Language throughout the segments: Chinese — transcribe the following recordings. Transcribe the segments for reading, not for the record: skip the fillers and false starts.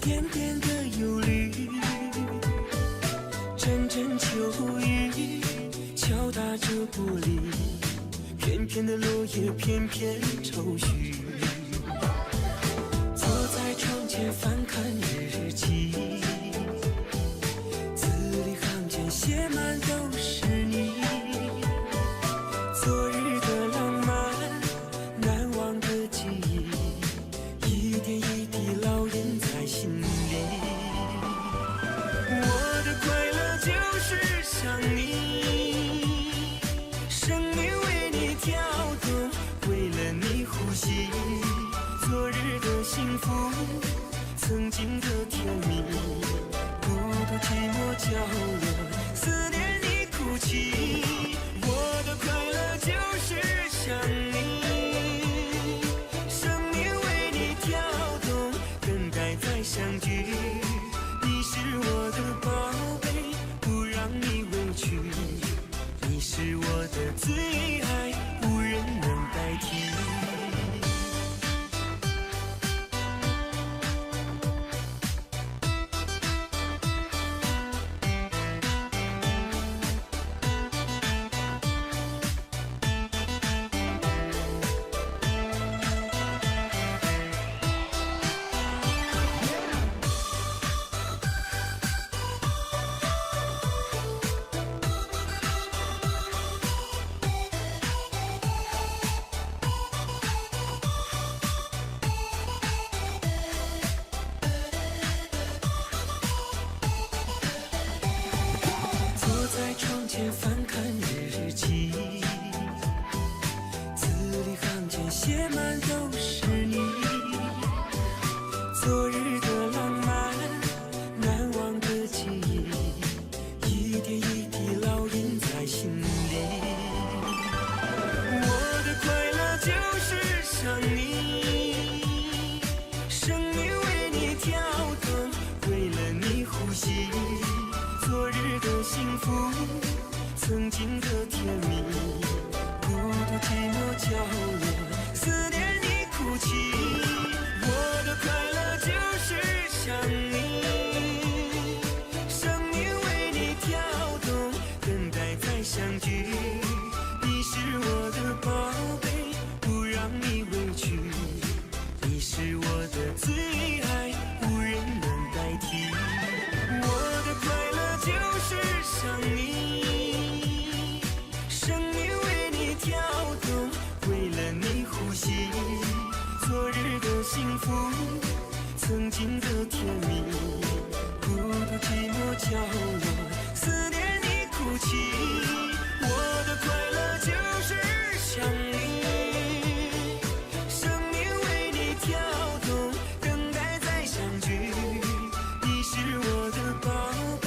点点的忧虑，阵阵秋雨敲打着玻璃，片片的落叶片片愁绪。坐在窗前翻看日记，字里行间写满都是你。昨日的浪漫，难忘的记忆，一点一滴烙印在心里。我的快乐就是想你，生命为你跳动，为了你呼吸。昨日的幸福，曾经的甜蜜，孤独寂寞角落，思念你哭泣。我的快乐就是想你，生命为你跳动，等待再相聚。你是我的宝贝，不让你委屈，你是我的最爱，无人能代替。在窗前翻看日记，字里行间写满都是你。昨日的浪漫，难忘的记忆，一点一滴烙印在心里。我的快乐就是想你，生命为你跳动，为了你呼吸。昨日的幸福，曾经的甜蜜，孤独寂寞角落，思念你哭泣。我的快乐就是想你，生命为你跳动，等待再相聚。你是我的宝贝，不让你委屈，你是我的最爱，无人能代替。我的快乐就是想你，生命为你跳动，为了你呼吸。昨日的幸福，曾经的甜蜜，孤独寂寞角落，思念你哭泣。我的快乐就是想你，生命为你跳动，等待再相聚。你是我的宝贝，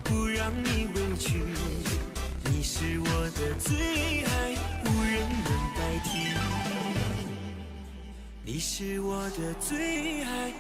不让你委屈，你是我的最爱，无人能代替。你是我的最爱。